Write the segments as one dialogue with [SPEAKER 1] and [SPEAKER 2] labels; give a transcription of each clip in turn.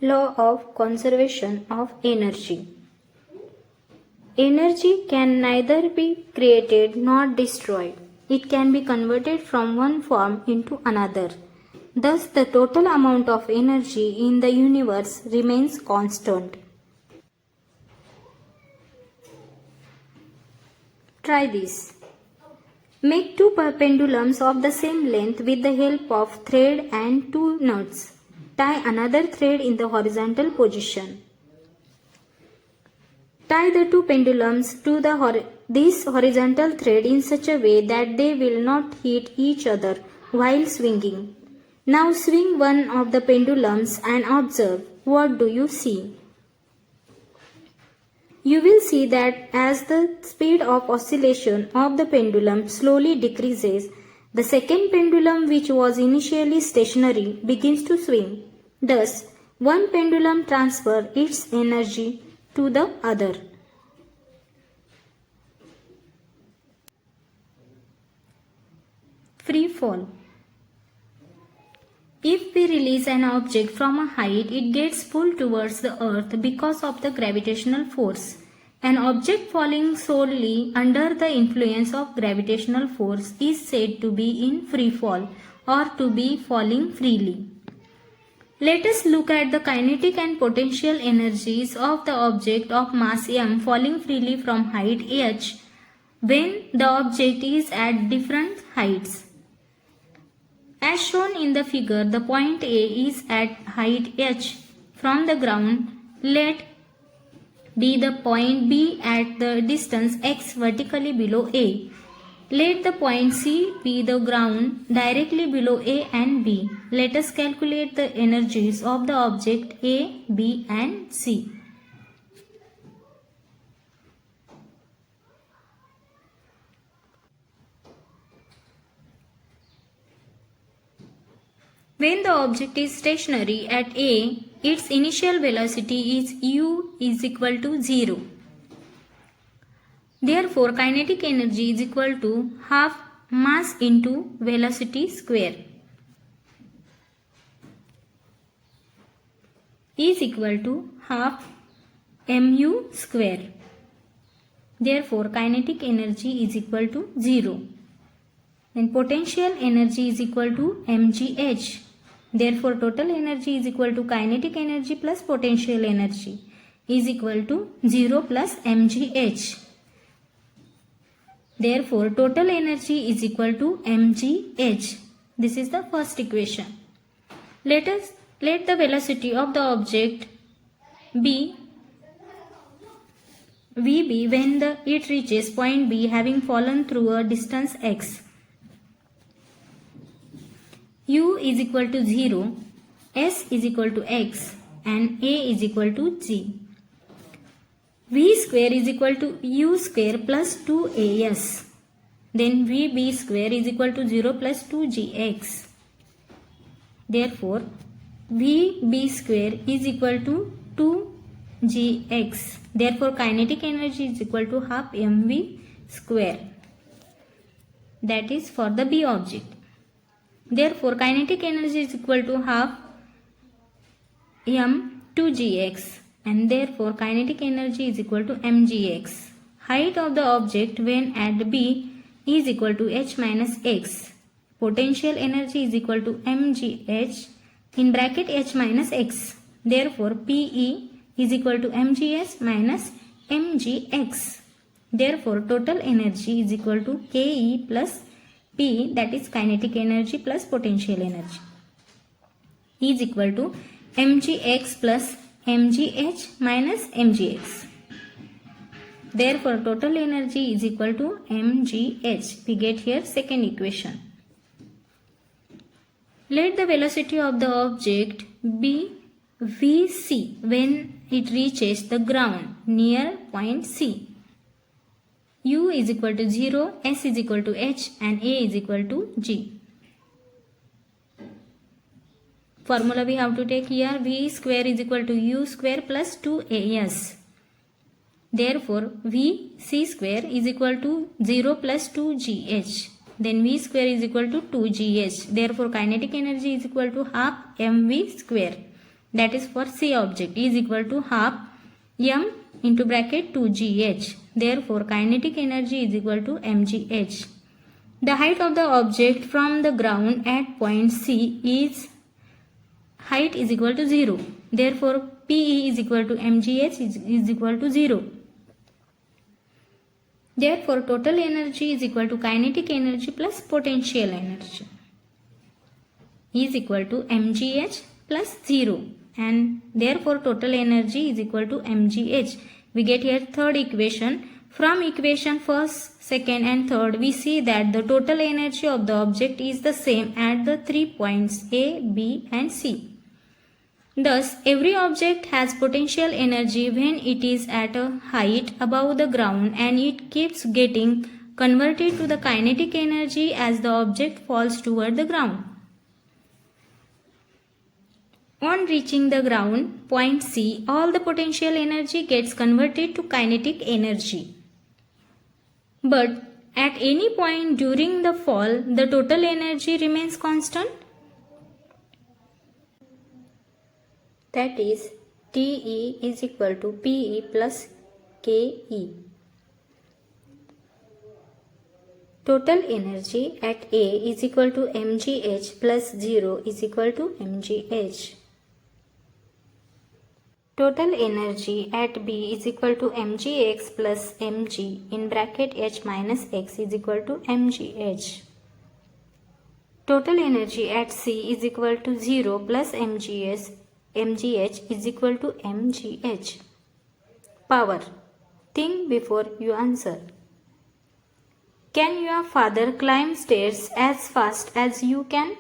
[SPEAKER 1] Law of conservation of energy. Energy can neither be created nor destroyed. It can be converted from one form into another. Thus, the total amount of energy in the universe remains constant. Try this. Make two pendulums of the same length with the help of thread and two nuts. Tie another thread in the horizontal position. Tie the two pendulums to this horizontal thread in such a way that they will not hit each other while swinging. Now swing one of the pendulums and observe. What do you see? You will see that as the speed of oscillation of the pendulum slowly decreases, the second pendulum, which was initially stationary, begins to swing. Thus, one pendulum transfers its energy to the other. Free fall. If we release an object from a height, it gets pulled towards the earth because of the gravitational force. An object falling solely under the influence of gravitational force is said to be in free fall or to be falling freely. Let us look at the kinetic and potential energies of the object of mass m falling freely from height h when the object is at different heights. As shown in the figure, the point A is at height h from the ground. Let D the point B at the distance x vertically below A. Let the point C be the ground directly below A and B. Let us calculate the energies of the object A, B and C. When the object is stationary at A, its initial velocity is u is equal to 0. Therefore, kinetic energy is equal to half mass into velocity square is equal to half mu square. Therefore, kinetic energy is equal to 0. Then potential energy is equal to mgh. Therefore, total energy is equal to kinetic energy plus potential energy is equal to 0 plus mgh. Therefore, total energy is equal to mgh. This is the first equation. Let the velocity of the object be vb when it reaches point B having fallen through a distance x. U is equal to 0, S is equal to x and A is equal to g. V square is equal to U square plus 2AS. Then VB square is equal to 0 plus 2GX. Therefore, VB square is equal to 2GX. Therefore, kinetic energy is equal to half mv square. That is for the B object. Therefore, kinetic energy is equal to half m2gx and therefore kinetic energy is equal to mgx. Height of the object when at B is equal to h minus x. Potential energy is equal to mgh in bracket h minus x. Therefore, PE is equal to mgs minus mgx. Therefore, total energy is equal to Ke plus P, that is kinetic energy plus potential energy, is equal to mgx plus mgh minus mgx. Therefore, total energy is equal to mgh. We get here second equation. Let the velocity of the object be vc when it reaches the ground near point C. U is equal to 0, S is equal to H and A is equal to G. Formula we have to take here, V square is equal to U square plus 2AS. Therefore, VC square is equal to 0 plus 2GH. Then V square is equal to 2GH. Therefore, kinetic energy is equal to half mv square. that is for C object, is equal to half m into bracket 2gh. Therefore, kinetic energy is equal to mgh. The height of the object from the ground at point C is height is equal to 0. Therefore, PE is equal to mgh is equal to 0. Therefore, total energy is equal to kinetic energy plus potential energy is equal to mgh plus 0, and therefore total energy is equal to mgh. We get here third equation. From equation first, second and third, we see that the total energy of the object is the same at the 3 points A, B and C. Thus, every object has potential energy when it is at a height above the ground, and it keeps getting converted to the kinetic energy as the object falls toward the ground. On reaching the ground, point C, all the potential energy gets converted to kinetic energy. But at any point during the fall, the total energy remains constant. That is, TE is equal to PE plus KE. Total energy at A is equal to mgh plus 0 is equal to mgh. Total energy at B is equal to mgx plus mg in bracket h minus x is equal to mgh. Total energy at C is equal to 0 plus mgh is equal to mgh. Power. Think before you answer. Can your father climb stairs as fast as you can?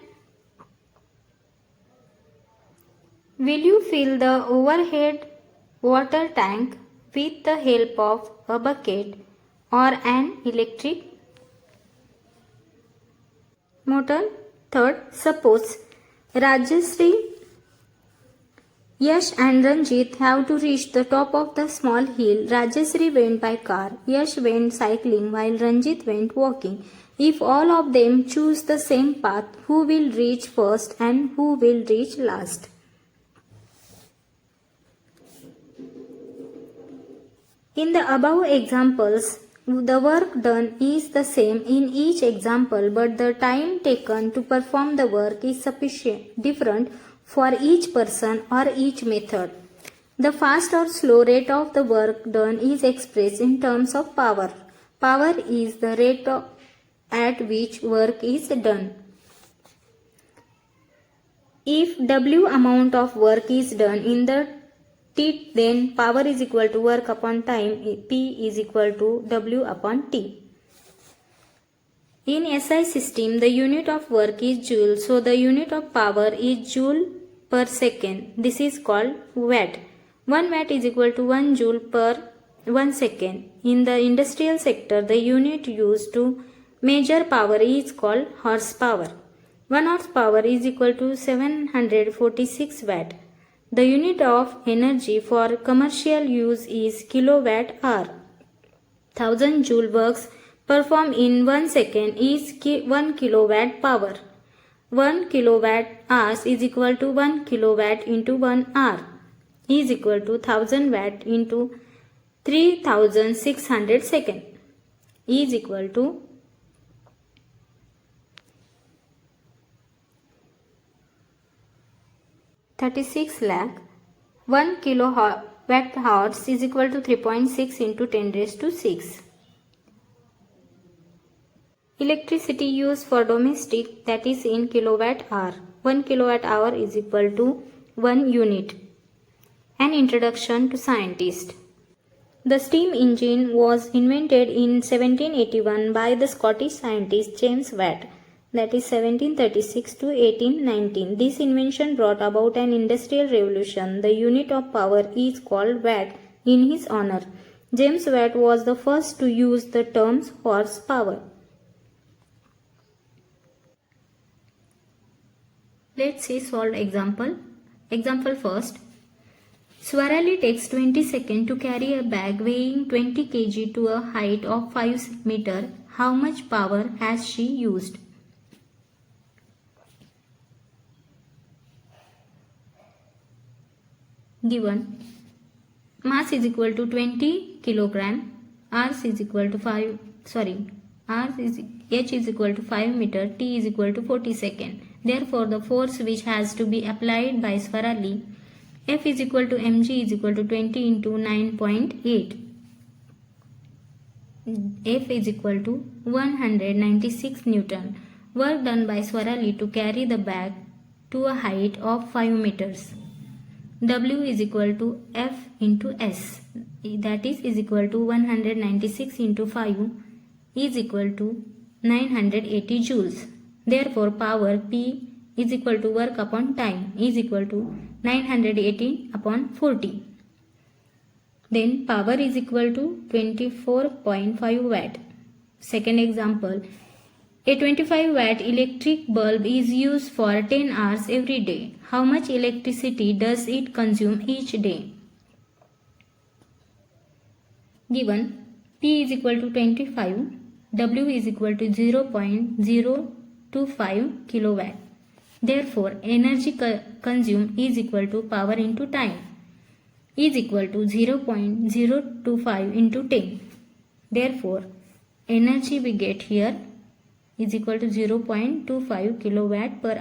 [SPEAKER 1] Will you fill the overhead water tank with the help of a bucket or an electric motor? Third, suppose Rajashree, Yash and Ranjit have to reach the top of the small hill. Rajashree went by car, Yash went cycling while Ranjit went walking. If all of them choose the same path, who will reach first and who will reach last? In the above examples, the work done is the same in each example, but the time taken to perform the work is different for each person or each method. The fast or slow rate of the work done is expressed in terms of power. Power is the rate at which work is done. If W amount of work is done in the T, then power is equal to work upon time, P is equal to W upon T. In SI system, the unit of work is joule, so the unit of power is joule per second. This is called watt. 1 watt is equal to 1 joule per 1 second. In the industrial sector, the unit used to measure power is called horsepower. 1 horsepower is equal to 746 watt. The unit of energy for commercial use is kilowatt hour. 1000 joule works performed in 1 second is 1 kilowatt power. 1 kilowatt hours is equal to 1 kilowatt into 1 hour is equal to 1000 watt into 3600 second is equal to 36 lakh. 1 kilowatt hours is equal to 3.6 into 10 raised to 6. Electricity used for domestic, that is in kilowatt hour. 1 kilowatt hour is equal to 1 unit. An introduction to scientist. The steam engine was invented in 1781 by the Scottish scientist James Watt, that is 1736 to 1819. This invention brought about an industrial revolution. The unit of power is called watt in his honor. James Watt was the first to use the terms horsepower. Let's see solved example. Example first. Swarali takes 20 seconds to carry a bag weighing 20 kg to a height of 5 meters. How much power has she used? given mass is equal to 20 kilogram, h is equal to 5 meter, t is equal to 40 second. Therefore, the force which has to be applied by Swarali, F is equal to mg is equal to 20 into 9.8. F is equal to 196 Newton. Work done by Swarali to carry the bag to a height of 5 meters. W is equal to F into S, that is equal to 196 into 5 is equal to 980 joules. Therefore, power P is equal to work upon time is equal to 918 upon 40. Then power is equal to 24.5 watt. Second example, a 25 watt electric bulb is used for 10 hours every day. How much electricity does it consume each day? Given P is equal to 25, W is equal to 0.025 kilowatt. Therefore, energy consumed is equal to power into time is equal to 0.025 into 10. Therefore, energy we get here is equal to 0.25 kilowatt per